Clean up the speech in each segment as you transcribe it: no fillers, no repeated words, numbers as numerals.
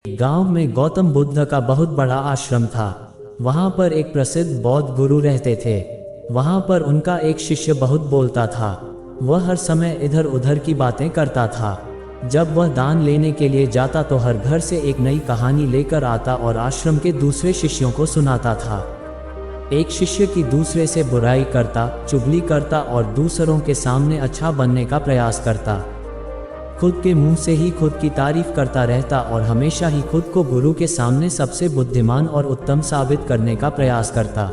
गांव में गौतम बुद्ध का बहुत बड़ा आश्रम था। वहां पर एक प्रसिद्ध बौद्ध गुरु रहते थे। वहां पर उनका एक शिष्य बहुत बोलता था। वह हर समय इधर उधर की बातें करता था। जब वह दान लेने के लिए जाता तो हर घर से एक नई कहानी लेकर आता और आश्रम के दूसरे शिष्यों को सुनाता था। एक शिष्य की दूसरे से बुराई करता, चुगली करता और दूसरों के सामने अच्छा बनने का प्रयास करता। खुद के मुंह से ही खुद की तारीफ करता रहता और हमेशा ही खुद को गुरु के सामने सबसे बुद्धिमान और उत्तम साबित करने का प्रयास करता।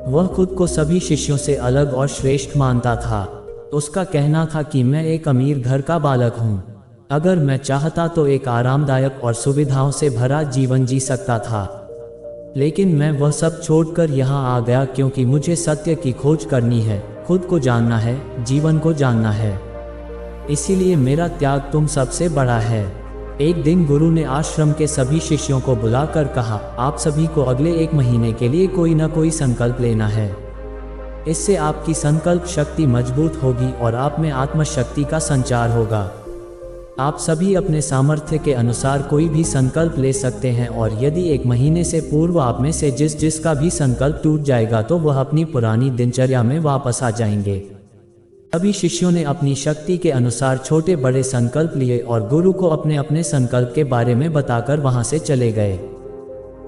वह खुद को सभी शिष्यों से अलग और श्रेष्ठ मानता था। उसका कहना था कि मैं एक अमीर घर का बालक हूँ। अगर मैं चाहता तो एक आरामदायक और सुविधाओं से भरा जीवन जी सकता था, लेकिन मैं वह सब छोड़कर यहाँ आ गया क्योंकि मुझे सत्य की खोज करनी है, खुद को जानना है, जीवन को जानना है। इसीलिए मेरा त्याग तुम सबसे बड़ा है। एक दिन गुरु ने आश्रम के सभी शिष्यों को बुलाकर कहा, आप सभी को अगले 1 महीने के लिए कोई न कोई संकल्प लेना है। इससे आपकी संकल्प शक्ति मजबूत होगी और आप में आत्मशक्ति का संचार होगा। आप सभी अपने सामर्थ्य के अनुसार कोई भी संकल्प ले सकते हैं और यदि 1 महीने से पूर्व आप में से जिसका भी संकल्प टूट जाएगा तो वह अपनी पुरानी दिनचर्या में वापस आ जाएंगे। सभी शिष्यों ने अपनी शक्ति के अनुसार छोटे बड़े संकल्प लिए और गुरु को अपने अपने संकल्प के बारे में बताकर वहां से चले गए।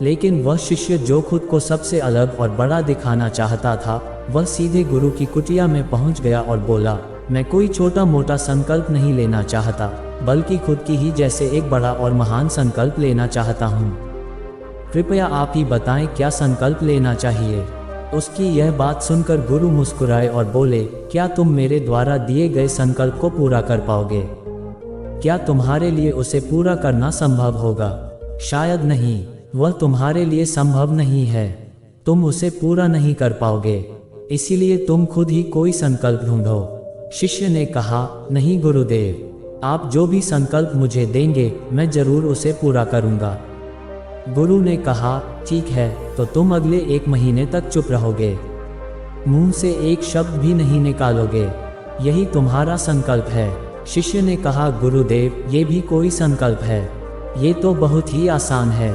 लेकिन वह शिष्य जो खुद को सबसे अलग और बड़ा दिखाना चाहता था, वह सीधे गुरु की कुटिया में पहुंच गया और बोला, मैं कोई छोटा मोटा संकल्प नहीं लेना चाहता, बल्कि खुद की ही जैसे एक बड़ा और महान संकल्प लेना चाहता हूँ। कृपया आप ही बताएं क्या संकल्प लेना चाहिए। उसकी यह बात सुनकर गुरु मुस्कुराए और बोले, क्या तुम मेरे द्वारा दिए गए संकल्प को पूरा कर पाओगे? क्या तुम्हारे लिए उसे पूरा करना संभव होगा? शायद नहीं, वह तुम्हारे लिए संभव नहीं है। तुम उसे पूरा नहीं कर पाओगे, इसीलिए तुम खुद ही कोई संकल्प ढूंढो। शिष्य ने कहा, नहीं गुरुदेव, आप जो भी संकल्प मुझे देंगे मैं जरूर उसे पूरा करूंगा। गुरु ने कहा, ठीक है, तो तुम अगले 1 महीने तक चुप रहोगे, मुंह से एक शब्द भी नहीं निकालोगे, यही तुम्हारा संकल्प है। शिष्य ने कहा, गुरुदेव, ये भी कोई संकल्प है? ये तो बहुत ही आसान है,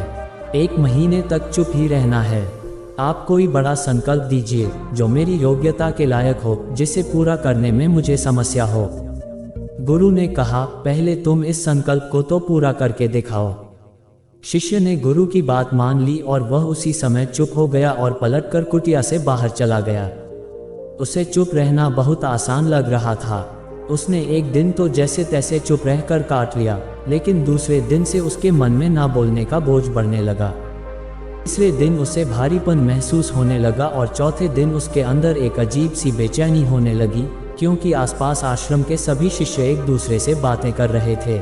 1 महीने तक चुप ही रहना है। आप कोई बड़ा संकल्प दीजिए जो मेरी योग्यता के लायक हो, जिसे पूरा करने में मुझे समस्या हो। गुरु ने कहा, पहले तुम इस संकल्प को तो पूरा करके दिखाओ। शिष्य ने गुरु की बात मान ली और वह उसी समय चुप हो गया और पलटकर कुटिया से बाहर चला गया। उसे चुप रहना बहुत आसान लग रहा था। उसने एक दिन तो जैसे तैसे चुप रहकर काट लिया, लेकिन दूसरे दिन से उसके मन में ना बोलने का बोझ बढ़ने लगा। तीसरे दिन उसे भारीपन महसूस होने लगा और चौथे दिन उसके अंदर एक अजीब सी बेचैनी होने लगी, क्योंकि आसपास आश्रम के सभी शिष्य एक दूसरे से बातें कर रहे थे।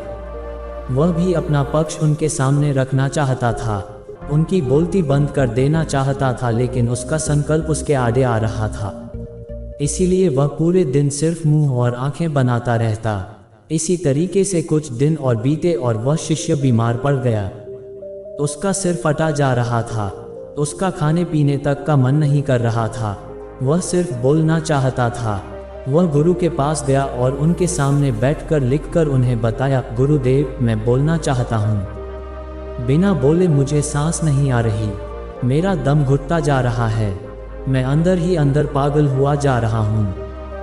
वह भी अपना पक्ष उनके सामने रखना चाहता था, उनकी बोलती बंद कर देना चाहता था, लेकिन उसका संकल्प उसके आड़े आ रहा था। इसीलिए वह पूरे दिन सिर्फ मुंह और आंखें बनाता रहता। इसी तरीके से कुछ दिन और बीते और वह शिष्य बीमार पड़ गया। उसका सिर फटा जा रहा था, उसका खाने पीने तक का मन नहीं कर रहा था, वह सिर्फ बोलना चाहता था। वह गुरु के पास गया और उनके सामने बैठकर लिखकर उन्हें बताया, गुरुदेव, मैं बोलना चाहता हूँ, बिना बोले मुझे सांस नहीं आ रही, मेरा दम घुटता जा रहा है, मैं अंदर ही अंदर पागल हुआ जा रहा हूँ,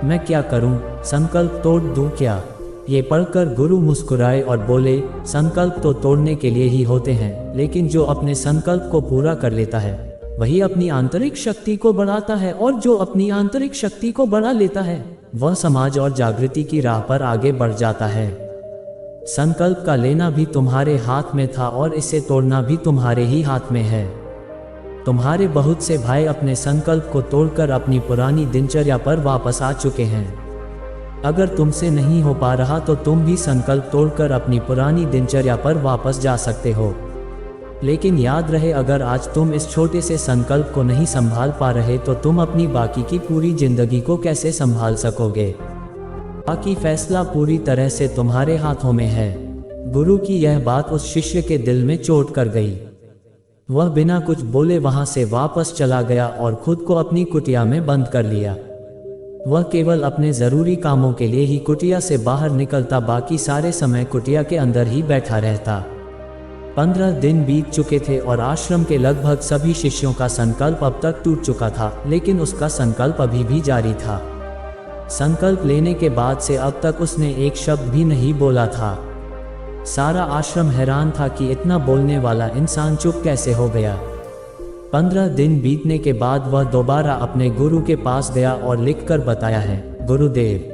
मैं क्या करूँ? संकल्प तोड़ दूँ क्या? ये पढ़कर गुरु मुस्कुराए और बोले, संकल्प तो तोड़ने के लिए ही होते हैं, लेकिन जो अपने संकल्प को पूरा कर लेता है वही अपनी आंतरिक शक्ति को बढ़ाता है, और जो अपनी आंतरिक शक्ति को बढ़ा लेता है वह समाज और जागृति की राह पर आगे बढ़ जाता है। संकल्प का लेना भी तुम्हारे हाथ में था और इसे तोड़ना भी तुम्हारे ही हाथ में है। तुम्हारे बहुत से भाई अपने संकल्प को तोड़कर अपनी पुरानी दिनचर्या पर वापस आ चुके हैं। अगर तुमसे नहीं हो पा रहा तो तुम भी संकल्प तोड़कर अपनी पुरानी दिनचर्या पर वापस जा सकते हो। लेकिन याद रहे, अगर आज तुम इस छोटे से संकल्प को नहीं संभाल पा रहे तो तुम अपनी बाकी की पूरी जिंदगी को कैसे संभाल सकोगे? बाकी फैसला पूरी तरह से तुम्हारे हाथों में है। गुरु की यह बात उस शिष्य के दिल में चोट कर गई। वह बिना कुछ बोले वहां से वापस चला गया और खुद को अपनी कुटिया में बंद कर लिया। वह केवल अपने जरूरी कामों के लिए ही कुटिया से बाहर निकलता, बाकी सारे समय कुटिया के अंदर ही बैठा रहता। 15 दिन बीत चुके थे और आश्रम के लगभग सभी शिष्यों का संकल्प अब तक टूट चुका था, लेकिन उसका संकल्प अभी भी जारी था। संकल्प लेने के बाद से अब तक उसने एक शब्द भी नहीं बोला था। सारा आश्रम हैरान था कि इतना बोलने वाला इंसान चुप कैसे हो गया। 15 दिन बीतने के बाद वह दोबारा अपने गुरु के पास गया और लिखकर बताया है, गुरुदेव,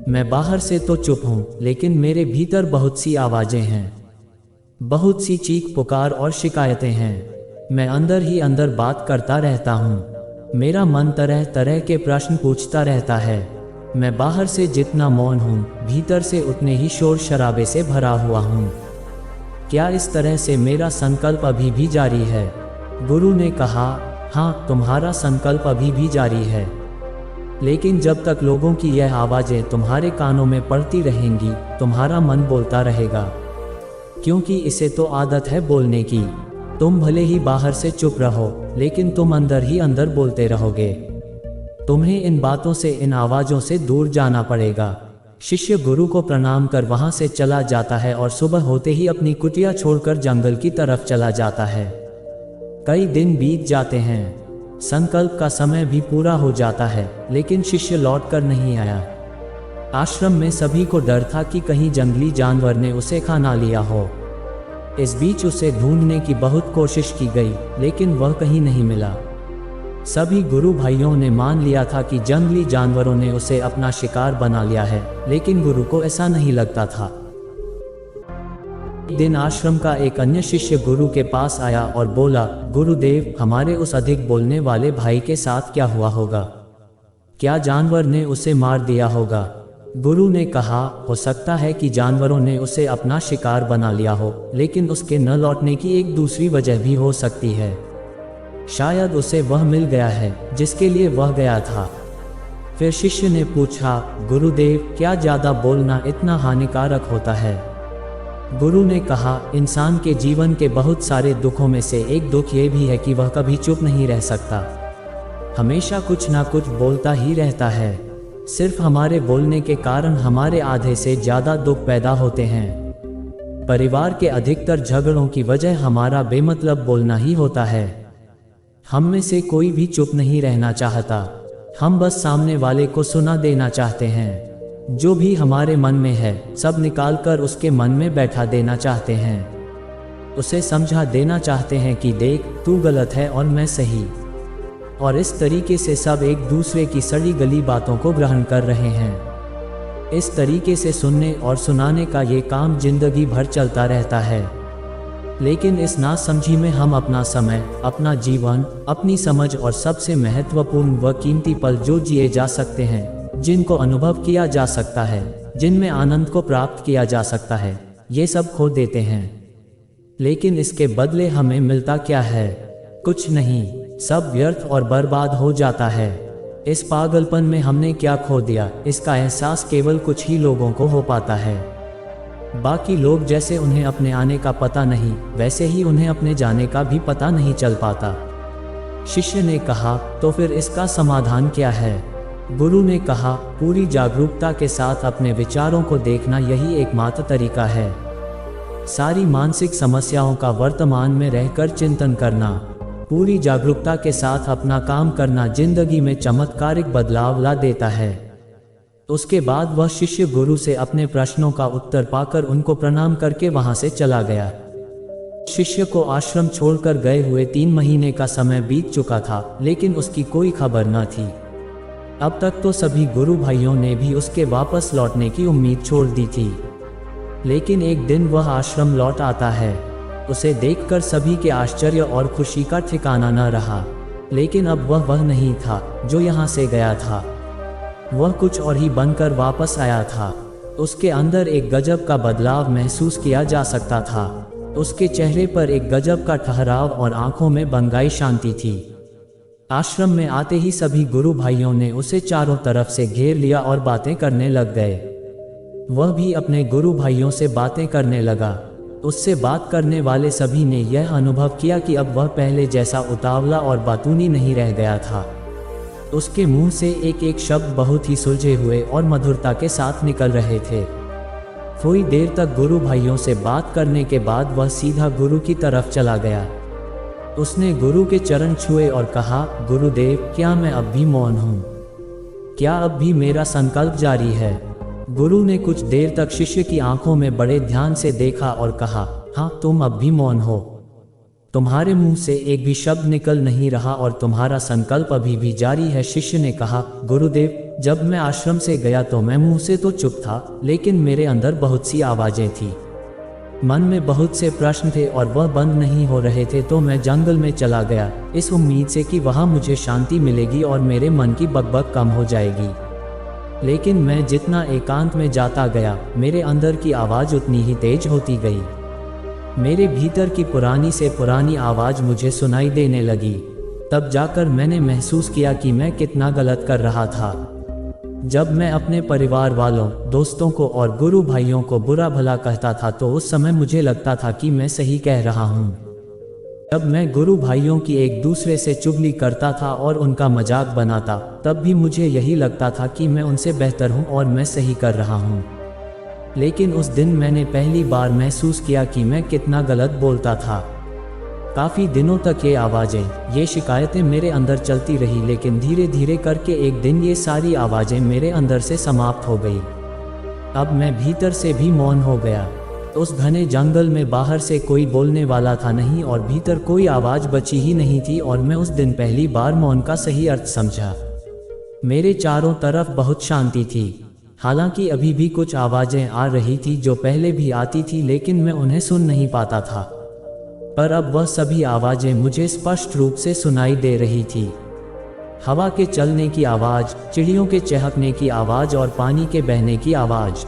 मैं बाहर से तो चुप हूँ, लेकिन मेरे भीतर बहुत सी आवाज़ें हैं, बहुत सी चीख पुकार और शिकायतें हैं। मैं अंदर ही अंदर बात करता रहता हूँ। मेरा मन तरह तरह के प्रश्न पूछता रहता है। मैं बाहर से जितना मौन हूँ, भीतर से उतने ही शोर शराबे से भरा हुआ हूँ। क्या इस तरह से मेरा संकल्प अभी भी जारी है? गुरु ने कहा, हाँ, तुम्हारा संकल्प अभी भी जारी है, लेकिन जब तक लोगों की यह आवाज़ें तुम्हारे कानों में पड़ती रहेंगी, तुम्हारा मन बोलता रहेगा, क्योंकि इसे तो आदत है बोलने की। तुम भले ही बाहर से चुप रहो, लेकिन तुम अंदर ही अंदर बोलते रहोगे। तुम्हें इन बातों से, इन आवाज़ों से दूर जाना पड़ेगा। शिष्य गुरु को प्रणाम कर वहाँ से चला जाता है और सुबह होते ही अपनी कुटिया छोड़कर जंगल की तरफ चला जाता है। कई दिन बीत जाते हैं, संकल्प का समय भी पूरा हो जाता है, लेकिन शिष्य लौट कर नहीं आया। आश्रम में सभी को डर था कि कहीं जंगली जानवर ने उसे खा ना लिया हो। इस बीच उसे ढूंढने की बहुत कोशिश की गई, लेकिन वह कहीं नहीं मिला। सभी गुरु भाइयों ने मान लिया था कि जंगली जानवरों ने उसे अपना शिकार बना लिया है, लेकिन गुरु को ऐसा नहीं लगता था। एक दिन आश्रम का एक अन्य शिष्य गुरु के पास आया और बोला, गुरुदेव, हमारे उस अधिक बोलने वाले भाई के साथ क्या हुआ होगा? क्या जानवर ने उसे मार दिया होगा? गुरु ने कहा, हो सकता है कि जानवरों ने उसे अपना शिकार बना लिया हो, लेकिन उसके न लौटने की एक दूसरी वजह भी हो सकती है। शायद उसे वह मिल गया है जिसके लिए वह गया था। फिर शिष्य ने पूछा, गुरुदेव, क्या ज़्यादा बोलना इतना हानिकारक होता है? गुरु ने कहा, इंसान के जीवन के बहुत सारे दुखों में से एक दुख ये भी है कि वह कभी चुप नहीं रह सकता, हमेशा कुछ ना कुछ बोलता ही रहता है। सिर्फ हमारे बोलने के कारण हमारे आधे से ज़्यादा दुख पैदा होते हैं। परिवार के अधिकतर झगड़ों की वजह हमारा बेमतलब बोलना ही होता है। हम में से कोई भी चुप नहीं रहना चाहता, हम बस सामने वाले को सुना देना चाहते हैं। जो भी हमारे मन में है सब निकाल कर उसके मन में बैठा देना चाहते हैं। उसे समझा देना चाहते हैं कि देख, तू गलत है और मैं सही। और इस तरीके से सब एक दूसरे की सड़ी गली बातों को ग्रहण कर रहे हैं। इस तरीके से सुनने और सुनाने का ये काम जिंदगी भर चलता रहता है, लेकिन इस नासमझी में हम अपना समय, अपना जीवन, अपनी समझ और सबसे महत्वपूर्ण व कीमती पल जो जिए जा सकते हैं, जिनको अनुभव किया जा सकता है, जिनमें आनंद को प्राप्त किया जा सकता है, ये सब खो देते हैं। लेकिन इसके बदले हमें मिलता क्या है? कुछ नहीं, सब व्यर्थ और बर्बाद हो जाता है। इस पागलपन में हमने क्या खो दिया, इसका एहसास केवल कुछ ही लोगों को हो पाता है। बाकी लोग जैसे उन्हें अपने आने का पता नहीं, वैसे ही उन्हें अपने जाने का भी पता नहीं चल पाता। शिष्य ने कहा, तो फिर इसका समाधान क्या है? गुरु ने कहा, पूरी जागरूकता के साथ अपने विचारों को देखना यही एकमात्र तरीका है। सारी मानसिक समस्याओं का वर्तमान में रहकर चिंतन करना, पूरी जागरूकता के साथ अपना काम करना जिंदगी में चमत्कारिक बदलाव ला देता है। उसके बाद वह शिष्य गुरु से अपने प्रश्नों का उत्तर पाकर उनको प्रणाम करके वहां से चला गया। शिष्य को आश्रम छोड़कर गए हुए 3 महीने का समय बीत चुका था, लेकिन उसकी कोई खबर न थी। अब तक तो सभी गुरु भाइयों ने भी उसके वापस लौटने की उम्मीद छोड़ दी थी, लेकिन एक दिन वह आश्रम लौट आता है। उसे देखकर सभी के आश्चर्य और खुशी का ठिकाना न रहा, लेकिन अब वह नहीं था जो यहाँ से गया था। वह कुछ और ही बनकर वापस आया था। उसके अंदर एक गजब का बदलाव महसूस किया जा सकता था। उसके चेहरे पर एक गजब का ठहराव और आंखों में बंगाई शांति थी। आश्रम में आते ही सभी गुरु भाइयों ने उसे चारों तरफ से घेर लिया और बातें करने लग गए। वह भी अपने गुरु भाइयों से बातें करने लगा। उससे बात करने वाले सभी ने यह अनुभव किया कि अब वह पहले जैसा उतावला और बातूनी नहीं रह गया था। उसके मुंह से एक एक शब्द बहुत ही सुलझे हुए और मधुरता के साथ निकल रहे थे। थोड़ी देर तक गुरु भाइयों से बात करने के बाद वह सीधा गुरु की तरफ चला गया। उसने गुरु के चरण छुए और कहा, गुरुदेव, क्या मैं अब भी मौन हूँ? क्या अब भी मेरा संकल्प जारी है? गुरु ने कुछ देर तक शिष्य की आंखों में बड़े ध्यान से देखा और कहा, हाँ, तुम अब भी मौन हो। तुम्हारे मुंह से एक भी शब्द निकल नहीं रहा और तुम्हारा संकल्प अभी भी जारी है। शिष्य ने कहा, गुरुदेव, जब मैं आश्रम से गया तो मैं मुंह से तो चुप था, लेकिन मेरे अंदर बहुत सी आवाजें थी। मन में बहुत से प्रश्न थे और वह बंद नहीं हो रहे थे। तो मैं जंगल में चला गया, इस उम्मीद से कि वहाँ मुझे शांति मिलेगी और मेरे मन की बकबक कम हो जाएगी। लेकिन मैं जितना एकांत में जाता गया, मेरे अंदर की आवाज़ उतनी ही तेज होती गई। मेरे भीतर की पुरानी से पुरानी आवाज़ मुझे सुनाई देने लगी। तब जाकर मैंने महसूस किया कि मैं कितना गलत कर रहा था। जब मैं अपने परिवार वालों, दोस्तों को और गुरु भाइयों को बुरा भला कहता था तो उस समय मुझे लगता था कि मैं सही कह रहा हूँ। जब मैं गुरु भाइयों की एक दूसरे से चुगली करता था और उनका मजाक बनाता, तब भी मुझे यही लगता था कि मैं उनसे बेहतर हूँ और मैं सही कर रहा हूँ। लेकिन उस दिन मैंने पहली बार महसूस किया कि मैं कितना गलत बोलता था। काफ़ी दिनों तक ये आवाज़ें, ये शिकायतें मेरे अंदर चलती रही, लेकिन धीरे धीरे करके एक दिन ये सारी आवाज़ें मेरे अंदर से समाप्त हो गई। अब मैं भीतर से भी मौन हो गया। उस घने जंगल में बाहर से कोई बोलने वाला था नहीं और भीतर कोई आवाज़ बची ही नहीं थी और मैं उस दिन पहली बार मौन का सही अर्थ समझा। मेरे चारों तरफ बहुत शांति थी। हालांकि अभी भी कुछ आवाज़ें आ रही थी जो पहले भी आती थी, लेकिन मैं उन्हें सुन नहीं पाता था। पर अब वह सभी आवाज़ें मुझे स्पष्ट रूप से सुनाई दे रही थी। हवा के चलने की आवाज़, चिड़ियों के चहकने की आवाज़ और पानी के बहने की आवाज़,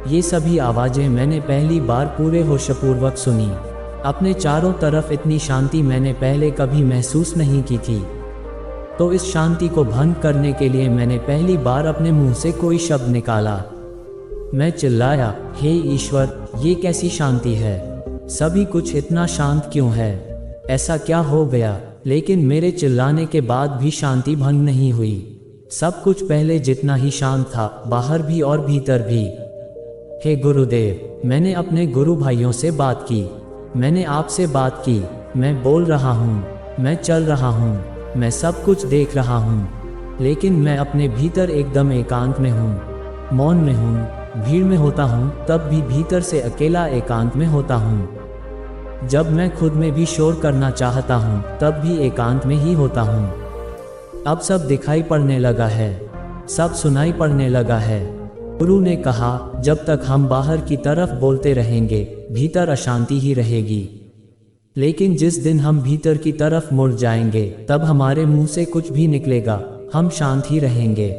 ये सभी आवाज़ें मैंने पहली बार पूरे होशपूर्वक सुनी। अपने चारों तरफ इतनी शांति मैंने पहले कभी महसूस नहीं की थी। तो इस शांति को भंग करने के लिए मैंने पहली बार अपने मुंह से कोई शब्द निकाला। मैं चिल्लाया, हे ईश्वर, ये कैसी शांति है? सभी कुछ इतना शांत क्यों है? ऐसा क्या हो गया? लेकिन मेरे चिल्लाने के बाद भी शांति भंग नहीं हुई। सब कुछ पहले जितना ही शांत था, बाहर भी और भीतर भी। हे गुरुदेव, मैंने अपने गुरु भाइयों से बात की, मैंने आपसे बात की। मैं बोल रहा हूँ, मैं चल रहा हूँ, मैं सब कुछ देख रहा हूँ, लेकिन मैं अपने भीतर एकदम एकांत में हूँ, मौन में हूँ। भीड़ में होता हूँ तब भी भीतर से अकेला एकांत में होता हूँ। जब मैं खुद में भी शोर करना चाहता हूँ तब भी एकांत में ही होता हूँ। अब सब दिखाई पड़ने लगा है, सब सुनाई पड़ने लगा है। गुरु ने कहा, जब तक हम बाहर की तरफ बोलते रहेंगे, भीतर अशांति ही रहेगी। लेकिन जिस दिन हम भीतर की तरफ मुड़ जाएंगे, तब हमारे मुंह से कुछ भी निकलेगा, हम शांत ही रहेंगे।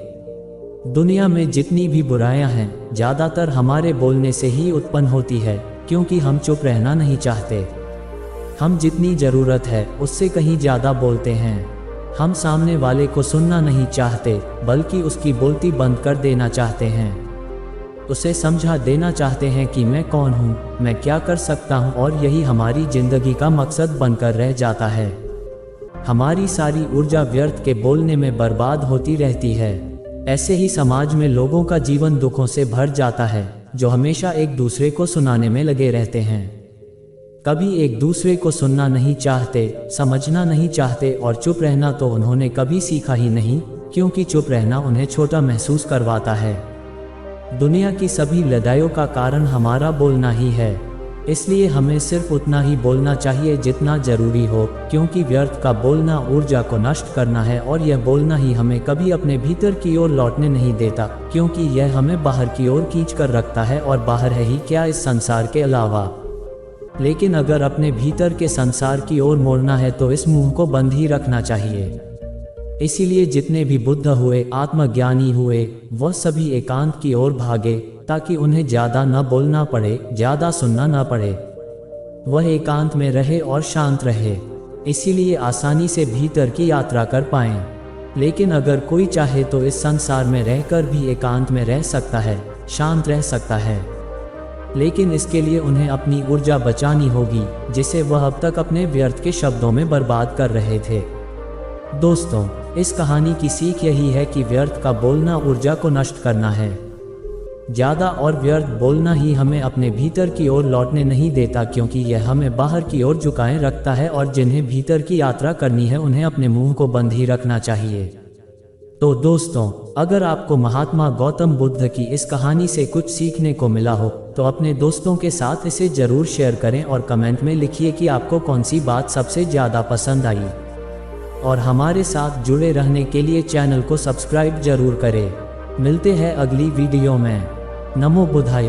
दुनिया में जितनी भी बुराइयां हैं, ज़्यादातर हमारे बोलने से ही उत्पन्न होती है, क्योंकि हम चुप रहना नहीं चाहते। हम जितनी ज़रूरत है उससे कहीं ज़्यादा बोलते हैं। हम सामने वाले को सुनना नहीं चाहते, बल्कि उसकी बोलती बंद कर देना चाहते हैं। उसे समझा देना चाहते हैं कि मैं कौन हूँ, मैं क्या कर सकता हूँ, और यही हमारी जिंदगी का मकसद बनकर रह जाता है। हमारी सारी ऊर्जा व्यर्थ के बोलने में बर्बाद होती रहती है। ऐसे ही समाज में लोगों का जीवन दुखों से भर जाता है, जो हमेशा एक दूसरे को सुनाने में लगे रहते हैं। कभी एक दूसरे को सुनना नहीं चाहते, समझना नहीं चाहते, और चुप रहना तो उन्होंने कभी सीखा ही नहीं, क्योंकि चुप रहना उन्हें छोटा महसूस करवाता है। दुनिया की सभी लड़ाइयों का कारण हमारा बोलना ही है। इसलिए हमें सिर्फ उतना ही बोलना चाहिए जितना जरूरी हो, क्योंकि व्यर्थ का बोलना ऊर्जा को नष्ट करना है, और यह बोलना ही हमें कभी अपने भीतर की ओर लौटने नहीं देता, क्योंकि यह हमें बाहर की ओर खींच कर रखता है, और बाहर है ही क्या इस संसार के अलावा। लेकिन अगर अपने भीतर के संसार की ओर मोड़ना है तो इस मुंह को बंद ही रखना चाहिए। इसीलिए जितने भी बुद्ध हुए, आत्मज्ञानी हुए, वह सभी एकांत की ओर भागे, ताकि उन्हें ज़्यादा न बोलना पड़े, ज़्यादा सुनना न पड़े। वह एकांत में रहे और शांत रहे, इसीलिए आसानी से भीतर की यात्रा कर पाएं। लेकिन अगर कोई चाहे तो इस संसार में रहकर भी एकांत में रह सकता है, शांत रह सकता है। लेकिन इसके लिए उन्हें अपनी ऊर्जा बचानी होगी, जिसे वह अब तक अपने व्यर्थ के शब्दों में बर्बाद कर रहे थे। दोस्तों, इस कहानी की सीख यही है कि व्यर्थ का बोलना ऊर्जा को नष्ट करना है। ज़्यादा और व्यर्थ बोलना ही हमें अपने भीतर की ओर लौटने नहीं देता, क्योंकि यह हमें बाहर की ओर झुकाए रखता है, और जिन्हें भीतर की यात्रा करनी है उन्हें अपने मुंह को बंद ही रखना चाहिए। तो दोस्तों, अगर आपको महात्मा गौतम बुद्ध की इस कहानी से कुछ सीखने को मिला हो तो अपने दोस्तों के साथ इसे ज़रूर शेयर करें और कमेंट में लिखिए कि आपको कौन सी बात सबसे ज़्यादा पसंद आई। और हमारे साथ जुड़े रहने के लिए चैनल को सब्सक्राइब जरूर करें। मिलते हैं अगली वीडियो में। नमो बुद्धाय।